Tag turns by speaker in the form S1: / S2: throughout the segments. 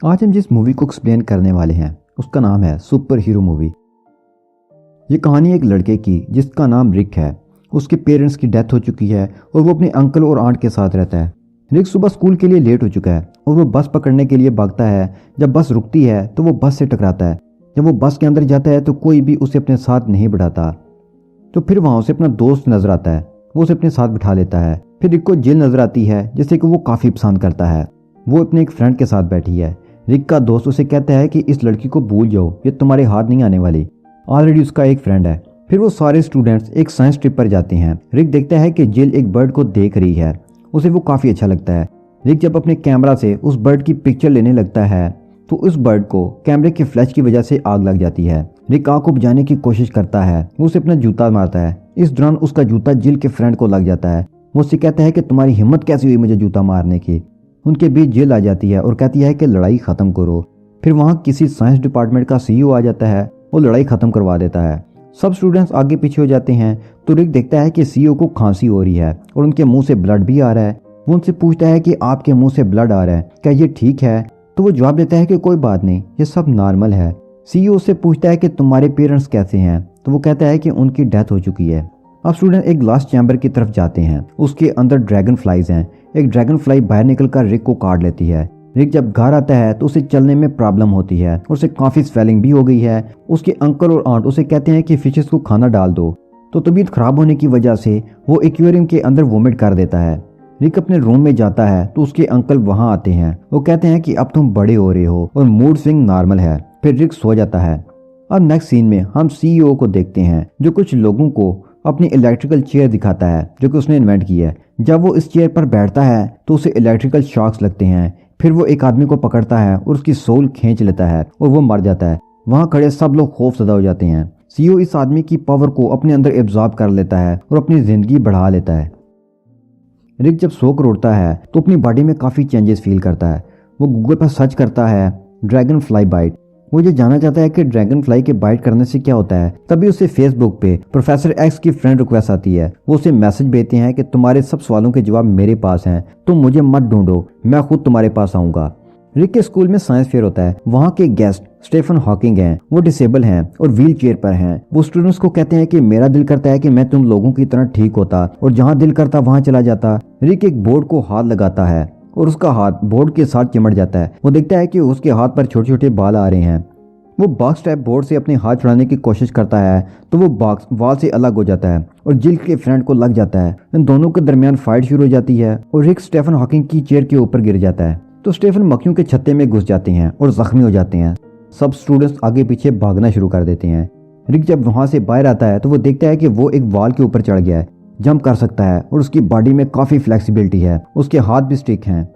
S1: आज हम जिस मूवी को एक्सप्लेन करने वाले हैं उसका नाम है सुपर हीरो मूवी। ये कहानी एक लड़के की जिसका नाम रिक है। उसके पेरेंट्स की डेथ हो चुकी है और वो अपने अंकल और आंट के साथ रहता है। रिक सुबह स्कूल के लिए लेट हो चुका है और वो बस पकड़ने के लिए भागता है। जब बस रुकती है तो वो बस से टकराता है। जब वो बस के अंदर जाता है तो कोई भी उसे अपने साथ नहीं बिठाता। तो फिर वहाँ उसे अपना दोस्त नजर आता है, वो उसे अपने साथ बिठा लेता है। फिर रिक को जेल नजर आती है जिसे कि वो काफ़ी पसंद करता है। वो अपने एक फ्रेंड के साथ बैठी है। रिक का दोस्त उसे कहता है कि इस लड़की को भूल जाओ, ये तुम्हारे हाथ नहीं आने वाली। ऑलरेडी उसका एक फ्रेंड है। फिर वो सारे स्टूडेंट्स एक साइंस ट्रिप पर जाते हैं। रिक देखता है कि जिल एक बर्ड को देख रही है, उसे वो काफ़ी अच्छा लगता है। रिक जब अपने कैमरा से उस बर्ड की पिक्चर लेने लगता है तो उस बर्ड को कैमरे के फ्लैश की वजह से आग लग जाती है। रिक आग को बुझाने की कोशिश करता है, वो उसे अपना जूता मारता है। इस दौरान उसका जूता जिल के फ्रेंड को लग जाता है। वो उससे कहता है कि तुम्हारी हिम्मत कैसी हुई मुझे जूता मारने की। उनके बीच जिल आ जाती है और कहती है कि लड़ाई खत्म करो। फिर वहाँ किसी साइंस डिपार्टमेंट का सीईओ आ जाता है और लड़ाई खत्म करवा देता है। सब स्टूडेंट्स आगे पीछे हो जाते हैं तो रिक देखता है कि सीईओ को खांसी हो रही है और उनके मुंह से ब्लड भी आ रहा है। वो उनसे पूछता है कि आपके मुंह से ब्लड आ रहा है, क्या ये ठीक है? तो वो जवाब देता है कि कोई बात नहीं, ये सब नॉर्मल है। सीईओ से पूछता है कि तुम्हारे पेरेंट्स कैसे हैं? तो वो कहता है कि उनकी डेथ हो चुकी है। अब स्टूडेंट एक ग्लास चैम्बर की तरफ जाते हैं, उसके अंदर ड्रैगन फ्लाइज हैं। एक ड्रैगन फ्लाई बाहर निकलकर रिक को काट लेती है। रिक जब घर आता है तो उसे चलने में प्रॉब्लम होती है और उसे काफ़ी स्वेलिंग भी हो गई है। उसके अंकल और आंट उसे कहते हैं कि फिशेस को खाना डाल दो, तो तबीयत खराब होने की वजह से वो एक्वेरियम के अंदर वोमिट कर देता है। रिक अपने रूम में जाता है तो उसके अंकल वहां आते हैं। वो कहते हैं कि अब तुम बड़े हो रहे हो और मूड स्विंग नॉर्मल है। फिर रिक सो जाता है। अब नेक्स्ट सीन में हम सीईओ को देखते हैं जो कुछ लोगों को अपनी इलेक्ट्रिकल चेयर दिखाता है जो कि उसने इन्वेंट की है। जब वो इस चेयर पर बैठता है तो उसे इलेक्ट्रिकल शॉक्स लगते हैं। फिर वो एक आदमी को पकड़ता है और उसकी सोल खींच लेता है और वो मर जाता है। वहां खड़े सब लोग खौफजदा हो जाते हैं। सीईओ इस आदमी की पावर को अपने अंदर एब्जॉर्ब कर लेता है और अपनी जिंदगी बढ़ा लेता है। रिक जब सो कर उठता है तो अपनी बॉडी में काफ़ी चेंजेस फील करता है। वो गूगल पर सर्च करता है ड्रैगन फ्लाई बाइट। वो ये जानना चाहता है कि ड्रैगन फ्लाई के बाइट करने से क्या होता है। तभी उसे फेसबुक पे प्रोफेसर एक्स की फ्रेंड रिक्वेस्ट आती है। वो उसे मैसेज भेजते हैं कि तुम्हारे सब सवालों के जवाब मेरे पास हैं, तुम मुझे मत ढूंढो, मैं खुद तुम्हारे पास आऊंगा। रिक के स्कूल में साइंस फेयर होता है। वहाँ के गेस्ट स्टीफन हॉकिंग हैं। वो डिसेबल हैं और व्हील चेयर पर हैं। वो स्टूडेंट्स को कहते हैं कि मेरा दिल करता है कि मैं तुम लोगों की तरह ठीक होता और जहाँ दिल करता वहाँ चला जाता। रिक एक बोर्ड को हाथ लगाता है और उसका हाथ बोर्ड के साथ चिमट जाता है। वो देखता है कि उसके हाथ पर छोटे छोटे बाल आ रहे हैं। वो बॉक्स टाइप बोर्ड से अपने हाथ छुड़ाने की कोशिश करता है तो वो बॉक्स वॉल से अलग हो जाता है और जिल के फ्रेंड को लग जाता है। इन दोनों के दरमियान फाइट शुरू हो जाती है और रिक स्टीफन हॉकिंग की चेयर के ऊपर गिर जाता है। तो स्टीफन मक्खियों के छत्ते में घुस जाते हैं और जख्मी हो जाते हैं। सब स्टूडेंट्स आगे पीछे भागना शुरू कर देते हैं। रिक जब वहां से बाहर आता है तो वो देखता है कि वो एक वॉल के ऊपर चढ़ गया है, जंप कर सकता है और उसकी बॉडी में काफ़ी फ्लेक्सिबिलिटी है। उसके हाथ भी स्टिक हैं।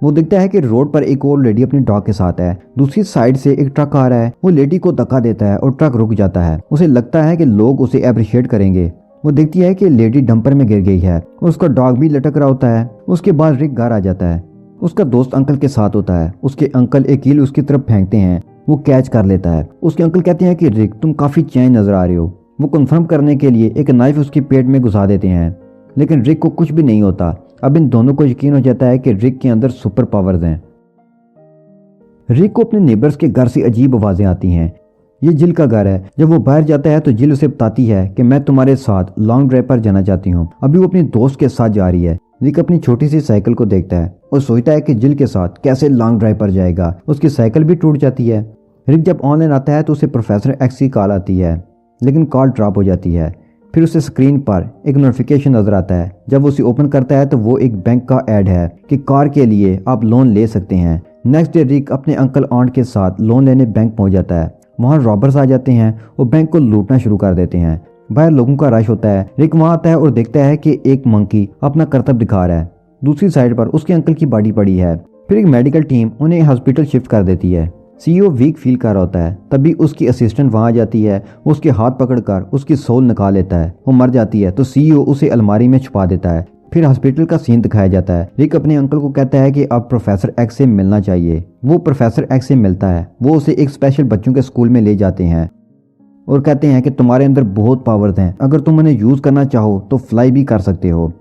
S1: वो देखता है कि रोड पर एक और लेडी अपनी डॉग के साथ है। दूसरी साइड से एक ट्रक आ रहा है। वो लेडी को धक्का देता है और ट्रक रुक जाता है। उसे लगता है कि लोग उसे अप्रिशिएट करेंगे। वो देखती है कि लेडी डंपर में गिर गई है। उसका डॉग भी लटक रहा होता है। उसके बाद रिक घर आ जाता है। उसका दोस्त अंकल के साथ होता है। उसके अंकल एक कील उसकी तरफ फेंकते हैं, वो कैच कर लेता है। उसके अंकल कहते हैं कि रिक तुम काफ़ी चेंज नजर आ रहे हो। वो कंफर्म करने के लिए एक नाइफ उसके पेट में घुसा देते हैं, लेकिन रिक को कुछ भी नहीं होता। अब इन दोनों को यकीन हो जाता है कि रिक के अंदर सुपर पावर्स हैं। रिक को अपने नेबर्स के घर से अजीब आवाज़ें आती हैं। ये जिल का घर है। जब वो बाहर जाता है तो जिल उसे बताती है कि मैं तुम्हारे साथ लॉन्ग ड्राइव पर जाना चाहती हूँ। अभी वो अपने दोस्त के साथ जा रही है। रिक अपनी छोटी सी साइकिल को देखता है और सोचता है कि जिल के साथ कैसे लॉन्ग ड्राइव पर जाएगा। उसकी साइकिल भी टूट जाती है। रिक जब ऑनलाइन आता है तो उसे प्रोफेसर एक्स की कॉल आती है, लेकिन कॉल ड्रॉप हो जाती है। फिर उसे स्क्रीन पर एक नोटिफिकेशन नजर आता है। जब वो उसे ओपन करता है तो वो एक बैंक का ऐड है कि कार के लिए आप लोन ले सकते हैं। नेक्स्ट डे रिक अपने अंकल आंट के साथ लोन लेने बैंक पहुंच जाता है। वहाँ रॉबर्स आ जाते हैं और बैंक को लूटना शुरू कर देते हैं। बाहर लोगों का रश होता है। रिक वहाँ आता है और देखता है कि एक मंकी अपना करतब दिखा रहा है। दूसरी साइड पर उसके अंकल की बॉडी पड़ी है। फिर एक मेडिकल टीम उन्हें हॉस्पिटल शिफ्ट कर देती है। सीईओ वीक फील कर रहा होता है। तभी उसकी असिस्टेंट वहां जाती है, उसके हाथ पकड़कर उसकी सोल निकाल लेता है। वो मर जाती है तो सीईओ उसे अलमारी में छुपा देता है। फिर हॉस्पिटल का सीन दिखाया जाता है। रिक अपने अंकल को कहता है कि अब प्रोफेसर एक्स से मिलना चाहिए। वो प्रोफेसर एक्स से मिलता है। वो उसे एक स्पेशल बच्चों के स्कूल में ले जाते हैं और कहते हैं कि तुम्हारे अंदर बहुत पावर्स हैं, अगर तुम उन्हें यूज करना चाहो तो फ्लाई भी कर सकते हो।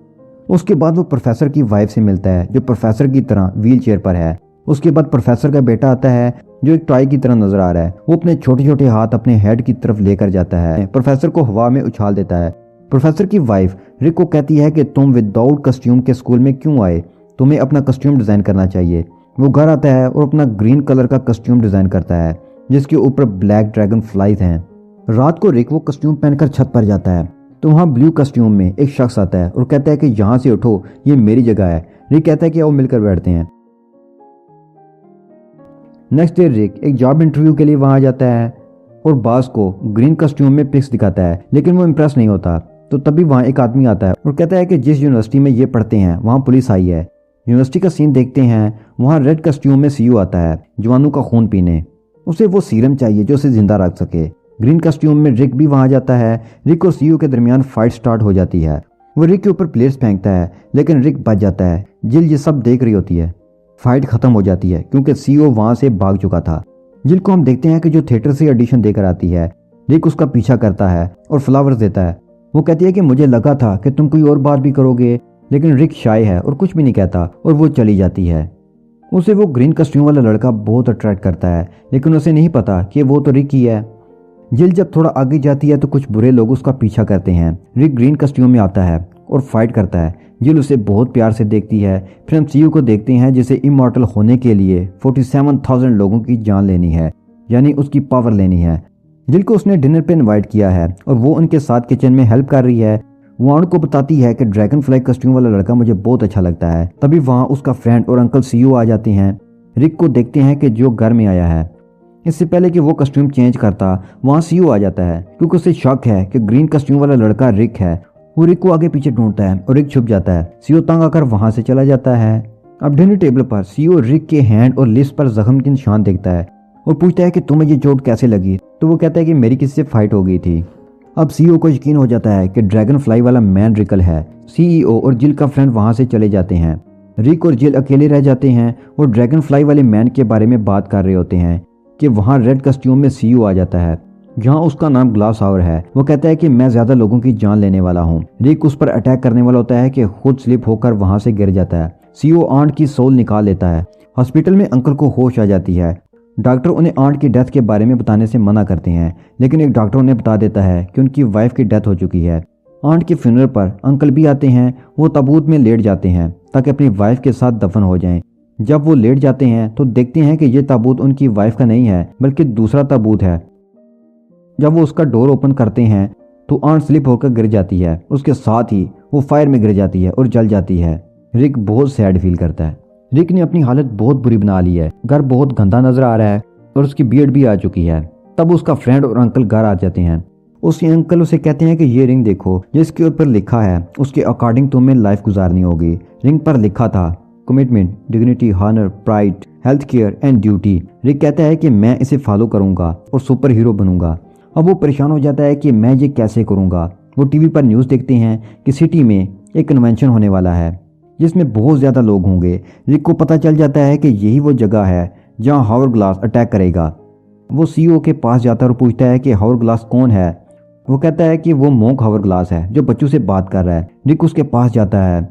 S1: उसके बाद वो प्रोफेसर की वाइफ से मिलता है जो प्रोफेसर की तरह व्हील चेयर पर है। उसके बाद प्रोफेसर का बेटा आता है जो एक टॉय की तरह नजर आ रहा है। वो अपने छोटे छोटे हाथ अपने हेड की तरफ लेकर जाता है, प्रोफेसर को हवा में उछाल देता है। प्रोफेसर की वाइफ रिक को कहती है कि तुम विदाउट कस्ट्यूम के स्कूल में क्यों आए, तुम्हें अपना कस्ट्यूम डिजाइन करना चाहिए। वो घर आता है और अपना ग्रीन कलर का कस्ट्यूम डिजाइन करता है जिसके ऊपर ब्लैक ड्रैगन फ्लाइज हैं। रात को रिक वो कस्ट्यूम पहनकर छत पर जाता है तो वहाँ ब्लू कस्ट्यूम में एक शख्स आता है और कहता है कि यहाँ से उठो, ये मेरी जगह है। रिक कहता है कि वो मिलकर बैठते हैं। नेक्स्ट डे रिक एक जॉब इंटरव्यू के लिए वहाँ जाता है और बॉस को ग्रीन कस्ट्यूम में पिक्स दिखाता है, लेकिन वो इम्प्रेस नहीं होता। तो तभी वहाँ एक आदमी आता है और कहता है कि जिस यूनिवर्सिटी में ये पढ़ते हैं वहाँ पुलिस आई है। यूनिवर्सिटी का सीन देखते हैं, वहाँ रेड कस्ट्यूम में सीयू आता है जवानों का खून पीने। उसे वो सीरम चाहिए जो उसे जिंदा रख सके। ग्रीन कस्ट्यूम में रिक भी वहाँ जाता है। रिक और सीयू के दरमियान फाइट स्टार्ट हो जाती है। वो रिक के ऊपर प्लेट्स फेंकता है लेकिन रिक बच जाता है। जिल ये सब देख रही होती है। फाइट खत्म हो जाती है क्योंकि सीयू वहाँ से भाग चुका था। जिल को हम देखते हैं कि जो थिएटर से ऑडिशन देकर आती है। रिक उसका पीछा करता है और फ्लावर्स देता है। वो कहती है कि मुझे लगा था कि तुम कोई और बात भी करोगे, लेकिन रिक शाय है और कुछ भी नहीं कहता और वो चली जाती है। उसे वो ग्रीन कस्ट्यूम वाला लड़का बहुत अट्रैक्ट करता है, लेकिन उसे नहीं पता कि वो तो रिक ही है। जिल जब थोड़ा आगे जाती है तो कुछ बुरे लोग उसका पीछा करते हैं। रिक ग्रीन कस्ट्यूम में आता है और फाइट करता है। जिल उसे बहुत प्यार से देखती है। फिर हम सीयू को देखते हैं जिसे इमॉर्टल होने के लिए 47,000 लोगों की जान लेनी है, यानी उसकी पावर लेनी है। जिल को उसने डिनर पे इनवाइट किया है और वो उनके साथ किचन में हेल्प कर रही है। वो को बताती है कि ड्रैगन फ्लाई कस्ट्यूम वाला लड़का मुझे बहुत अच्छा लगता है। तभी वहाँ उसका फ्रेंड और अंकल सीयू आ जाते हैं। रिक को देखते हैं कि जो घर में आया है। इससे पहले कि वो कस्ट्यूम चेंज करता वहाँ सीयू आ जाता है क्योंकि उसे शक है कि ग्रीन कस्ट्यूम वाला लड़का रिक है। वो रिक को आगे पीछे ढूंढता है और रिक छुप जाता है। सीयू तंग आकर वहाँ से चला जाता है। अब डिनर टेबल पर सीयू रिक के हैंड और लिप्स पर जख्म के निशान देखता है और पूछता है कि तुम्हें ये चोट कैसे लगी। तो वो कहता है कि मेरी किसी से फाइट हो गई थी। अब सीईओ को यकीन हो जाता है कि ड्रैगन फ्लाई वाला मैन रिकल है। सीईओ और जिल का फ्रेंड वहां से चले जाते हैं। रिक और जिल अकेले रह जाते हैं और ड्रैगन फ्लाई वाले मैन के बारे में बात कर रहे होते हैं कि वहां रेड कस्ट्यूम में सीईओ आ जाता है जहां उसका नाम ग्लास हावर है। वो कहता है कि मैं ज्यादा लोगों की जान लेने वाला हूँ। रिक उस पर अटैक करने वाला होता है कि खुद स्लिप होकर वहां से गिर जाता है। सीईओ आंट की सोल निकाल लेता है। हॉस्पिटल में अंकल को होश आ जाती है। डॉक्टर उन्हें आंट की डेथ के बारे में बताने से मना करते हैं, लेकिन एक डॉक्टर उन्हें बता देता है कि उनकी वाइफ की डेथ हो चुकी है। आंट के फ्यूनरल पर अंकल भी आते हैं। वो ताबूत में लेट जाते हैं ताकि अपनी वाइफ के साथ दफन हो जाएं। जब वो लेट जाते हैं तो देखते हैं कि ये ताबूत उनकी वाइफ का नहीं है बल्कि दूसरा ताबूत है। जब वो उसका डोर ओपन करते हैं तो आंट स्लिप होकर गिर जाती है। उसके साथ ही वो फायर में गिर जाती है और जल जाती है। रिक बहुत सैड फील करता है। रिक ने अपनी हालत बहुत बुरी बना ली है। घर बहुत गंदा नजर आ रहा है और उसकी बियर्ड भी आ चुकी है। तब उसका फ्रेंड और अंकल घर आ जाते हैं। उसके अंकल उसे कहते हैं कि ये रिंग देखो, जिसके ऊपर लिखा है उसके अकॉर्डिंग तुम्हें लाइफ गुजारनी होगी। रिंग पर लिखा था commitment, dignity, honour, pride, health care and duty. Rick कहता है कि मैं इसे फॉलो करूंगा और सुपर हीरो बनूंगा। अब वो परेशान हो जाता है कि मैं ये कैसे करूंगा। वो टीवी पर न्यूज़ देखते हैं कि सिटी में एक कन्वेंशन होने वाला है जिसमें बहुत ज़्यादा लोग होंगे। रिक को पता चल जाता है कि यही वो जगह है जहां हावर ग्लास अटैक करेगा। वो सीईओ के पास जाता है और पूछता है कि हावर ग्लास कौन है। वो कहता है कि वो मोंक हावर ग्लास है जो बच्चों से बात कर रहा है। रिक उसके पास जाता है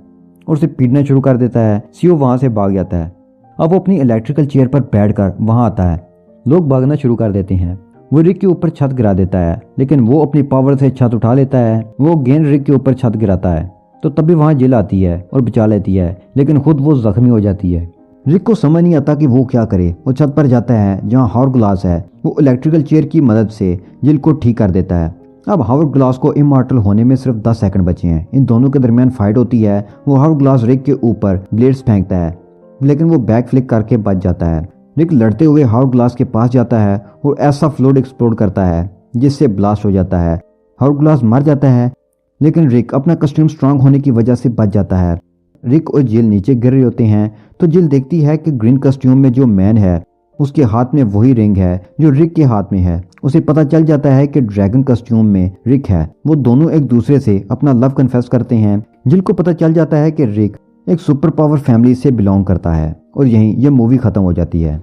S1: और उसे पीटना शुरू कर देता है। सीईओ वहां से भाग जाता है। अब वो अपनी इलेक्ट्रिकल चेयर पर बैठकर वहां आता है। लोग भागना शुरू कर देते हैं। वो रिक के ऊपर छत गिरा देता है, लेकिन वो अपनी पावर से छत उठा लेता है। वो गेंद रिक के ऊपर छत गिराता है तो तभी वहां जिल आती है और बचा लेती है, लेकिन खुद वो जख्मी हो जाती है। रिक को समझ नहीं आता कि वो क्या करे। वो छत पर जाता है जहां हावर ग्लास है। वो इलेक्ट्रिकल चेयर की मदद से जिल को ठीक कर देता है। अब हावर ग्लास को इमॉर्टल होने में सिर्फ 10 सेकंड बचे हैं। इन दोनों के दरमियान फाइट होती है। वो हावर ग्लास रिक के ऊपर ब्लेड्स फेंकता है, लेकिन वो बैक फ्लिक करके बच जाता है। रिक लड़ते हुए हावर ग्लास के पास जाता है और ऐसा फ्लूइड एक्सप्लोड करता है जिससे ब्लास्ट हो जाता है। हावर ग्लास मर जाता है, लेकिन रिक अपना कस्ट्यूम स्ट्रांग होने की वजह से बच जाता है। रिक और जिल नीचे गिर रहे होते हैं तो जिल देखती है कि ग्रीन कस्ट्यूम में जो मैन है उसके हाथ में वही रिंग है जो रिक के हाथ में है। उसे पता चल जाता है कि ड्रैगन कस्ट्यूम में रिक है। वो दोनों एक दूसरे से अपना लव कन्फेस करते हैं। जिल को पता चल जाता है कि रिक एक सुपर पावर फैमिली से बिलोंग करता है और यहीं यह मूवी खत्म हो जाती है।